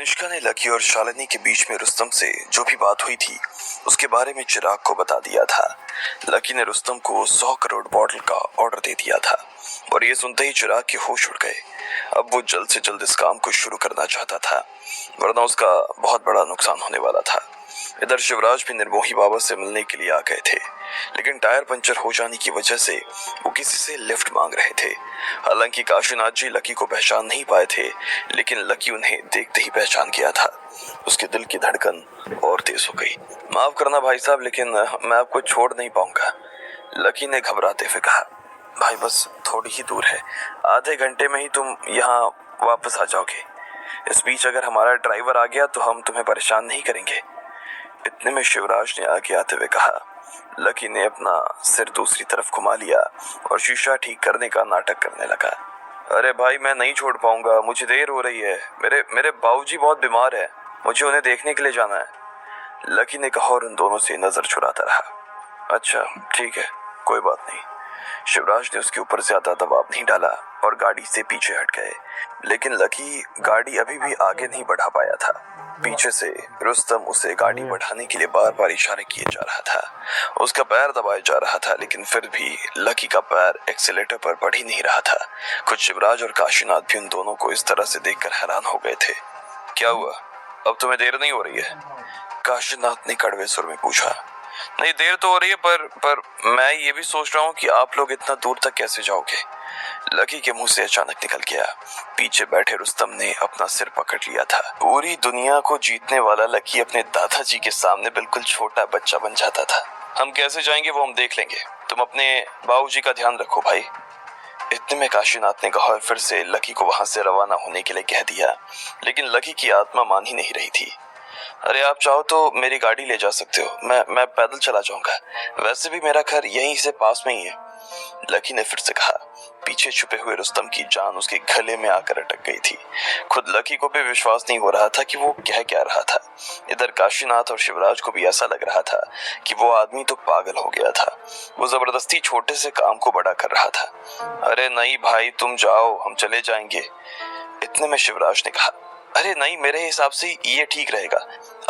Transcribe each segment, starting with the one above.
तनिष्का ने लकी और शालिनी के बीच में रुस्तम से जो भी बात हुई थी उसके बारे में चिराग को बता दिया था। लकी ने रुस्तम को 100 करोड़ बॉटल का ऑर्डर दे दिया था और ये सुनते ही चिराग के होश उड़ गए। अब वो जल्द से जल्द इस काम को शुरू करना चाहता था, वरना उसका बहुत बड़ा नुकसान होने वाला था। इधर शिवराज भी निर्मोही बाबा से मिलने के लिए आ गए थे, लेकिन टायर पंचर हो जाने की वजह से वो किसी से लिफ्ट मांग रहे थे। हालांकि काशीनाथ जी लकी को पहचान नहीं पाए थे, लेकिन लकी उन्हें देखते ही पहचान गया था। उसके दिल की धड़कन और तेज हो गई। माफ करना भाई साहब, लेकिन मैं आपको छोड़ नहीं पाऊंगा, लकी ने घबराते हुए कहा। भाई बस थोड़ी ही दूर है, आधे घंटे में ही तुम यहाँ वापस आ जाओगे। इस बीच अगर हमारा ड्राइवर आ गया तो हम तुम्हें परेशान नहीं करेंगे। इतने में शिवराज ने आगे आते हुए कहा। लकी ने अपना सिर दूसरी तरफ घुमा लिया और शीशा ठीक करने का नाटक करने लगा। अरे भाई मैं नहीं छोड़ पाऊंगा, मुझे देर हो रही है। मेरे बाबूजी बहुत बीमार है, मुझे उन्हें देखने के लिए जाना है, लकी ने कहा और उन दोनों से नजर चुराता रहा। अच्छा ठीक है, कोई बात नहीं। शिवराज ने उसके ऊपर ज्यादा दबाव नहीं डाला और गाड़ी से पीछे हट गए, लेकिन लकी गाड़ी अभी भी आगे नहीं बढ़ा पाया था। पीछे से रुस्तम उसे गाड़ी बढ़ाने के लिए बार बार इशारे किए जा रहा था। उसका पैर दबाया जा रहा था, लेकिन फिर भी लकी का पैर एक्सीलेटर पर बढ़ ही नहीं रहा था। खुद शिवराज और काशीनाथ भी उन दोनों को इस तरह से देखकर हैरान हो गए थे। क्या हुआ, अब तुम्हें देर नहीं हो रही है? काशीनाथ ने कड़वे सुर में पूछा। नहीं देर तो हो रही है, पर मैं ये भी सोच रहा हूँ कि आप लोग इतना दूर तक कैसे जाओगे? लकी के मुंह से अचानक निकल गया। पीछे बैठे रुस्तम ने अपना सिर पकड़ लिया था। पूरी दुनिया को जीतने वाला लकी अपने दादाजी के सामने बिल्कुल छोटा बच्चा बन जाता था। हम कैसे जाएंगे वो हम देख लेंगे, तुम अपने बाबूजी का ध्यान रखो भाई। इतने में काशीनाथ ने कहा और फिर से लकी को वहां से रवाना होने के लिए कह दिया, लेकिन लकी की आत्मा मान ही नहीं रही थी। अरे आप चाहो तो मेरी गाड़ी ले जा सकते हो, मैं पैदल चला जाऊंगा, वैसे भी मेरा घर यहीं से पास में ही है, लकी ने फिर से कहा। पीछे छुपे हुए रुस्तम की जान उसके गले में आकर अटक गई थी। खुद लकी को भी विश्वास नहीं हो रहा था कि वो कह क्या रहा था। इधर काशीनाथ और शिवराज को भी ऐसा लग रहा था कि वो आदमी तो पागल हो गया था। वो जबरदस्ती छोटे से काम को बड़ा कर रहा था। अरे नहीं भाई तुम जाओ, हम चले जाएंगे, इतने में शिवराज ने कहा। अरे नहीं, मेरे हिसाब से ये ठीक रहेगा,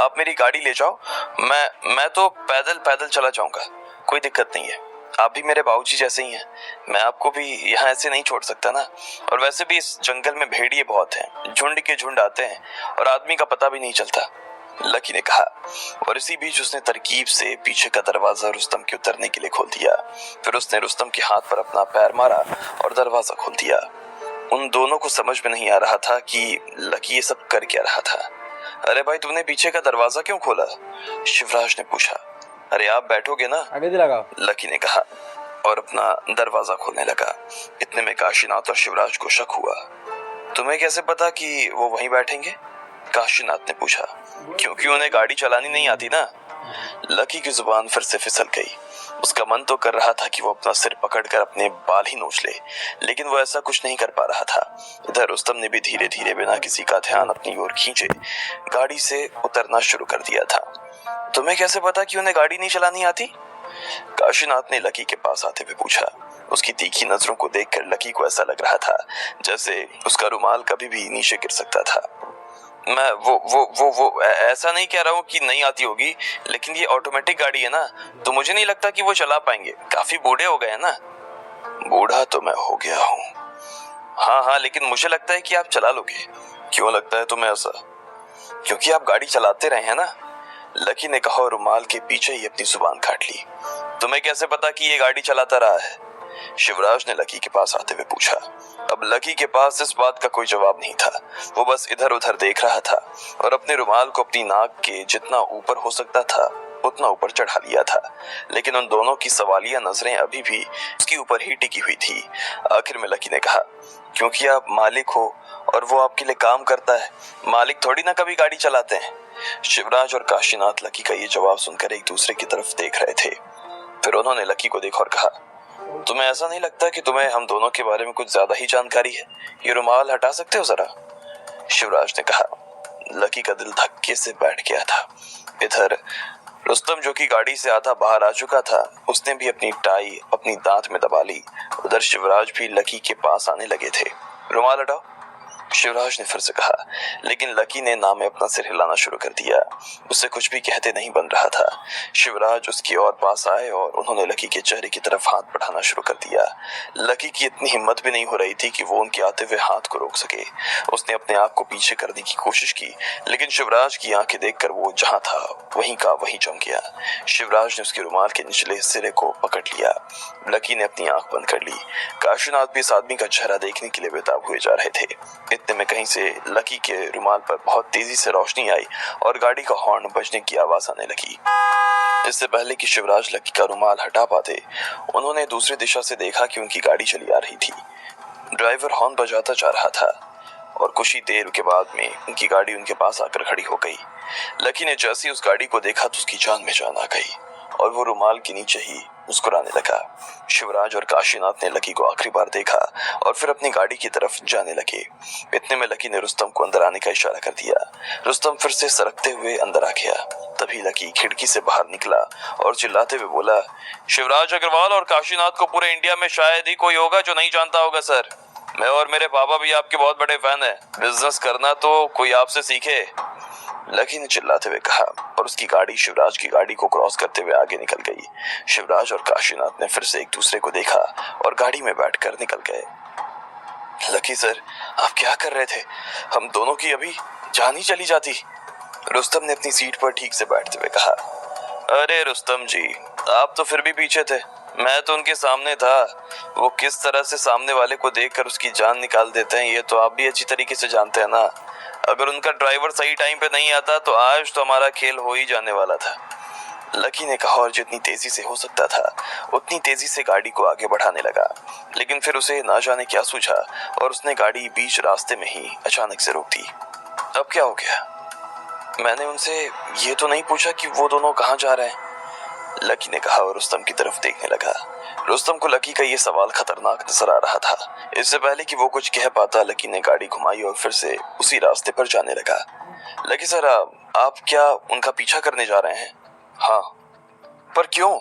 आप मेरी गाड़ी ले जाओ, मैं तो पैदल चला जाऊंगा, कोई दिक्कत नहीं है। आप भी मेरे बाबूजी जैसे ही हैं, मैं आपको भी यहाँ ऐसे नहीं छोड़ सकता ना। और वैसे भी इस जंगल में भेड़िए बहुत हैं, झुंड के झुंड आते हैं और आदमी का पता भी नहीं चलता, लकी ने कहा। और इसी बीच उसने तरकीब से पीछे का दरवाजा रुस्तम के उतरने के लिए खोल दिया। फिर उसने रुस्तम के हाथ पर अपना पैर मारा और दरवाजा खोल दिया। उन दोनों को समझ में नहीं आ रहा था कि लकी ये सब कर क्या रहा था। अरे भाई तुमने पीछे का दरवाजा क्यों खोला? शिवराज ने पूछा। अरे आप बैठोगे ना, लकी ने कहा और अपना दरवाजा खोलने लगा। इतने में काशीनाथ और शिवराज को शक हुआ। तुम्हें कैसे पता कि वो वहीं बैठेंगे? काशीनाथ ने पूछा। क्योंकि उन्हें गाड़ी चलानी नहीं आती ना। लकी की जुबान फिर से फिसल गई। उसका मन तो कर रहा था कि वो अपना सिर पकड़कर अपने बाल ही नोच ले, लेकिन वो ऐसा कुछ नहीं कर पा रहा था। इधर रुस्तम ने भी धीरे धीरे बिना किसी का ध्यान अपनी ओर खींचे गाड़ी से उतरना शुरू कर दिया था। तुम्हें कैसे पता कि उन्हें गाड़ी नहीं चलानी आती? काशीनाथ ने लकी के पास आते हुए पूछा। उसकी तीखी नजरों को देखकर लकी को ऐसा लग रहा था जैसे उसका रुमाल कभी भी नीचे गिर सकता था। मैं वो ऐसा नहीं कह रहा हूँ कि नहीं आती होगी, लेकिन ये ऑटोमेटिक गाड़ी है ना, तो मुझे नहीं लगता कि वो चला पाएंगे, काफी बूढ़े हो गए हैं ना। बूढ़ा तो मैं हो गया हूँ, हाँ, लेकिन मुझे लगता है कि आप चला लोगे। क्यों लगता है तुम्हें ऐसा? क्योंकि आप गाड़ी चलाते रहे हैं ना, लकी ने कहा और रुमाल के पीछे ही अपनी जुबान काट ली। तुम्हें कैसे पता कि ये गाड़ी चलाता रहा है? शिवराज ने लकी के पास आते हुए पूछा। अब लकी के पास इस बात का कोई जवाब नहीं था। वो बस इधर उधर देख रहा था और अपने रुमाल को अपनी नाक के जितना ऊपर हो सकता था उतना ऊपर चढ़ा लिया था, लेकिन उन दोनों की सवालिया नजरें अभी भी उसके ऊपर ही टिकी हुई थी। आखिर में लकी ने कहा, क्योंकि आप मालिक हो और वो आपके लिए काम करता है, मालिक थोड़ी ना कभी गाड़ी चलाते हैं। शिवराज और काशीनाथ लकी का ये जवाब सुनकर एक दूसरे की तरफ देख रहे थे। फिर उन्होंने लकी को देखा और कहा, तुम्हें ऐसा नहीं लगता कि तुम्हें हम दोनों के बारे में कुछ ज्यादा ही जानकारी है? ये रुमाल हटा सकते हो जरा? शिवराज ने कहा। लकी का दिल धक्के से बैठ गया था। इधर रुस्तम जो कि गाड़ी से आधा बाहर आ चुका था, उसने भी अपनी टाई अपनी दांत में दबा ली। उधर शिवराज भी लकी के पास आने लगे थे। रुमाल हटाओ, शिवराज ने फिर से कहा, लेकिन लकी ने ना में अपना सिर हिलाना शुरू कर दिया। उससे कुछ भी कहते नहीं बन रहा था। शिवराज उसकी ओर पास आए और उन्होंने लकी के चेहरे की तरफ हाथ बढ़ाना शुरू कर दिया। लकी की इतनी हिम्मत भी नहीं हो रही थी कि वो उनके आते हुए हाथ को रोक सके। उसने अपने आप को पीछे करने की कोशिश की, लेकिन शिवराज की आंखें देखकर वो जहां था वहीं का वहीं जम गया। शिवराज ने उसके रुमाल के निचले सिरे को पकड़ लिया। लकी ने अपनी आंख बंद कर ली। काशीनाथ भी इस आदमी का चेहरा देखने के लिए बेताब हुए जा रहे थे। इतने में कहीं से लकी के रुमाल पर बहुत तेजी से रोशनी आई और गाड़ी का हॉर्न बजने की आवाज आने लगी। इससे पहले कि शिवराज लकी का रुमाल हटा पाते, उन्होंने दूसरी दिशा से देखा कि उनकी गाड़ी चली आ रही थी। ड्राइवर हॉर्न बजाता जा रहा था और कुछ ही देर के बाद में उनकी गाड़ी उनके पास आकर खड़ी हो गई। लकी ने जैसे ही उस गाड़ी को देखा तो उसकी जान में जान आ गई और वो रुमाल के नीचे ही मुस्कुराने लगा। शिवराज और काशीनाथ ने लकी को आखिरी बार देखा और फिर अपनी गाड़ी की तरफ जाने लगे। इतने में लकी ने रुस्तम को अंदर आने का इशारा कर दिया। रुस्तम फिर से सरकते हुए अंदर आ गया। तभी लकी खिड़की से बाहर निकला और चिल्लाते हुए बोला, शिवराज अग्रवाल और काशीनाथ को पूरे इंडिया में शायद ही कोई होगा जो नहीं जानता होगा सर। मैं और मेरे पापा भी आपके बहुत बड़े फैन हैं। बिजनेस करना तो कोई आपसे सीखे, लकी ने चिल्लाते हुए कहा और उसकी गाड़ी शिवराज की गाड़ी को क्रॉस करते हुए आगे निकल गई। शिवराज और काशीनाथ ने फिर से एक दूसरे को देखा और गाड़ी में बैठकर निकल गए। लकी सर, आप क्या कर रहे थे? हम दोनों की अभी जान ही चली जाती, रुस्तम ने अपनी सीट पर ठीक से बैठते हुए कहा। अरे रुस्तम जी, आप तो फिर भी पीछे थे, मैं तो उनके सामने था। वो किस तरह से सामने वाले को देखकर उसकी जान निकाल देते हैं ये तो आप भी अच्छी तरीके से जानते हैं ना। अगर उनका ड्राइवर सही टाइम पे नहीं आता तो आज तो हमारा खेल हो ही जाने वाला था, लकी ने कहा और जितनी तेजी से हो सकता था उतनी तेजी से गाड़ी को आगे बढ़ाने लगा। लेकिन फिर उसे ना जाने क्या सूझा और उसने गाड़ी बीच रास्ते में ही अचानक से रोक दी। अब क्या हो गया? मैंने उनसे ये तो नहीं पूछा कि वो दोनों कहाँ जा रहे हैं, लकी ने कहा और रुस्तम की तरफ देखने लगा। रुस्तम को लकी का ये सवाल खतरनाक नजर आ रहा था। इससे पहले कि वो कुछ कह पाता, लकी ने गाड़ी घुमाई और फिर से उसी रास्ते पर जाने लगा। लकी सर, आप क्या उनका पीछा करने जा रहे हैं? हाँ। पर क्यों?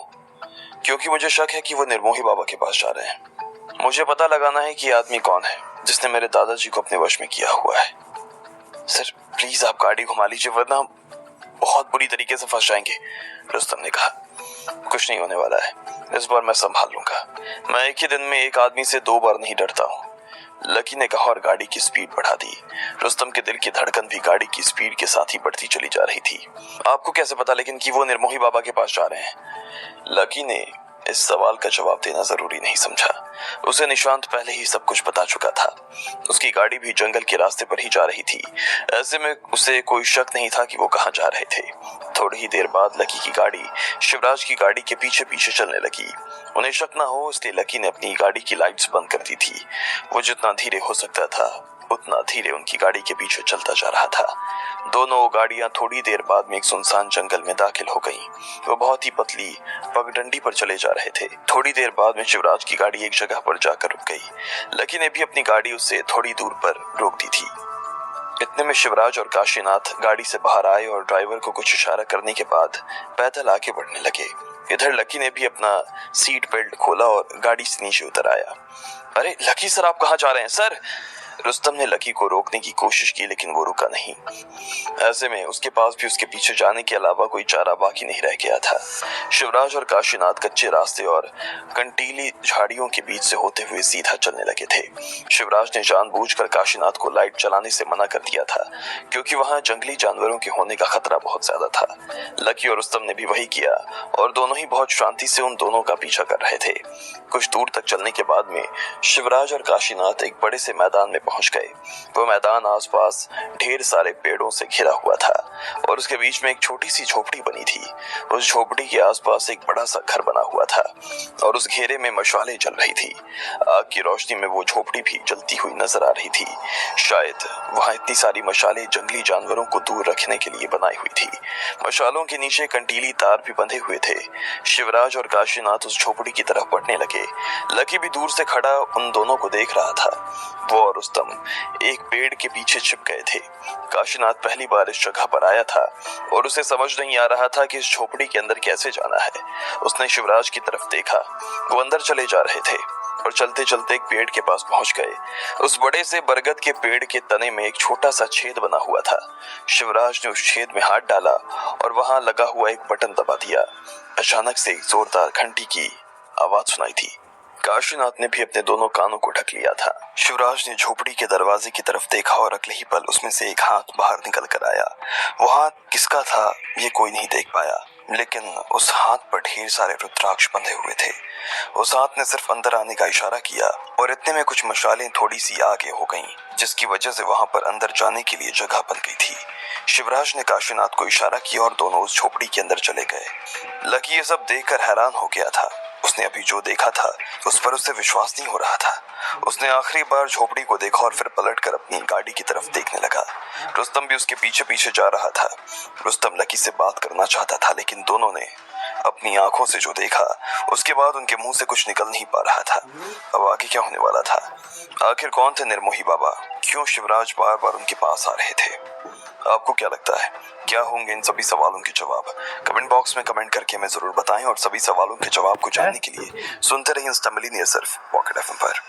क्योंकि मुझे शक है कि वो निर्मोही बाबा के पास जा रहे हैं। मुझे पता लगाना है कि ये आदमी कौन है जिसने मेरे दादाजी को अपने वश में किया हुआ है। सर प्लीज आप गाड़ी घुमा लीजिए वरना बहुत बुरी तरीके से फंस जाएंगे, रुस्तम ने कहा। कुछ नहीं होने वाला है, इस बार मैं संभाल लूंगा। मैं एक ही दिन में एक आदमी से 2 बार नहीं डरता हूँ, लकी ने कहा और गाड़ी की स्पीड बढ़ा दी। रुस्तम के दिल की धड़कन भी गाड़ी की स्पीड के साथ ही बढ़ती चली जा रही थी। आपको कैसे पता लेकिन कि वो निर्मोही बाबा के पास जा रहे हैं? लकी ने इस सवाल का जवाब देना जरूरी नहीं समझा। उसे निशांत पहले ही सब कुछ बता चुका था। उसकी गाड़ी भी जंगल के रास्ते पर ही जा रही थी। ऐसे में उसे कोई शक नहीं था कि वो कहाँ जा रहे थे। थोड़ी ही देर बाद लकी की गाड़ी शिवराज की गाड़ी के पीछे पीछे चलने लगी। उन्हें शक ना हो इसलिए लकी ने अपनी गाड़ी की लाइट्स बंद कर दी थी। वो जितना धीरे हो सकता था उतना धीरे उनकी गाड़ी के पीछे चलता जा रहा था। दोनों गाड़ियां थोड़ी देर बाद में एक सुनसान जंगल में दाखिल हो गईं। वो बहुत ही पतली पगडंडी पर चले जा रहे थे। थोड़ी देर बाद में शिवराज की गाड़ी एक जगह पर जाकर रुक गई। लकी ने भी अपनी गाड़ी उससे थोड़ी दूर पर रोक दी थी। इतने में शिवराज और काशीनाथ गाड़ी से बाहर आए और ड्राइवर को कुछ इशारा करने के बाद पैदल आगे बढ़ने लगे। इधर लकी ने भी अपना सीट बेल्ट खोला और गाड़ी से नीचे उतर आया। अरे लकी सर, आप कहाँ जा रहे हैं सर? रुस्तम ने लकी को रोकने की कोशिश की लेकिन वो रुका नहीं। ऐसे में उसके पास भी उसके पीछे जाने के अलावा कोई चारा बाकी नहीं रह गया था। शिवराज और काशीनाथ कच्चे रास्ते और कंटीली झाड़ियों के बीच से होते हुए सीधा चलने लगे थे। शिवराज ने जानबूझकर काशीनाथ को लाइट चलाने से मना कर दिया था क्योंकि वहां जंगली जानवरों के होने का खतरा बहुत ज्यादा था। लकी और रुस्तम ने भी वही किया और दोनों ही बहुत शांति से उन दोनों का पीछा कर रहे थे। कुछ दूर तक चलने के बाद में शिवराज और काशीनाथ एक बड़े से मैदान में पहुंच गए। वो मैदान आसपास ढेर सारे पेड़ों से घिरा हुआ था और उसके बीच में एक छोटी सी झोपड़ी बनी थी। उस झोपड़ी के आसपास एक बड़ा सा घर बना हुआ था और उस घेरे में मशालें जल रही थी। आग की रोशनी में वो झोपड़ी भी जलती हुई नजर आ रही थी। शायद वहां इतनी सारी मशालें जंगली जानवरों को दूर रखने के लिए बनाई हुई थी। मशालों के नीचे कंटीली तार भी बंधे हुए थे। शिवराज और काशीनाथ उस झोपड़ी की तरफ बढ़ने लगे। लकी भी दूर से खड़ा उन दोनों को देख रहा था। वो और रुस्तम एक पेड़ के पीछे छिप गए थे। काशीनाथ पहली बार इस जगह पर आया था और उसे समझ नहीं आ रहा था कि इस झोपड़ी के अंदर कैसे जाना है। उसने शिवराज की तरफ देखा, वो अंदर चले जा रहे थे। और चलते चलते एक पेड़ के पास पहुंच गए। उस बड़े से बरगद के पेड़ के तने में एक छोटा सा छेद बना हुआ था। शिवराज ने उस छेद में हाथ डाला और वहां लगा हुआ एक बटन दबा दिया। अचानक से एक जोरदार घंटी की आवाज सुनाई थी। काशीनाथ ने भी अपने दोनों कानों को ढक लिया था। शिवराज ने झोपड़ी के दरवाजे की तरफ देखा और अगले ही पल उसमें से एक हाथ बाहर निकल कर आया। वो हाथ किसका था ये कोई नहीं देख पाया, लेकिन उस हाथ पर ढेर सारे रुद्राक्ष बंधे हुए थे। उस हाथ ने सिर्फ अंदर आने का इशारा किया और इतने में कुछ मशालें थोड़ी सी आगे हो गईं, जिसकी वजह से वहां पर अंदर जाने के लिए जगह बन गई थी। शिवराज ने काशीनाथ को इशारा किया और दोनों उस झोपड़ी के अंदर चले गए। लकी ये सब देखकर हैरान हो गया था। उसने अभी जो देखा था उस पर उसे विश्वास नहीं हो रहा था। उसने आखिरी बार झोपड़ी को देखा और फिर पलटकर अपनी गाड़ी की तरफ देखने लगा। रुस्तम भी उसके पीछे पीछे जा रहा था। रुस्तम लकी से बात करना चाहता था, लेकिन दोनों ने अपनी आंखों से जो देखा उसके बाद उनके मुंह से कुछ निकल नहीं पा रहा था। अब आगे क्या होने वाला था? आखिर कौन थे निर्मोही बाबा? क्यों शिवराज बार बार उनके पास आ रहे थे? आपको क्या लगता है, क्या होंगे इन सभी सवालों के जवाब? कमेंट बॉक्स में कमेंट करके हमें जरूर बताएं और सभी सवालों के जवाब को जानने के लिए सुनते रहिए इंस्टा मिलियनेयर सिर्फ पॉकेट एफएम पर।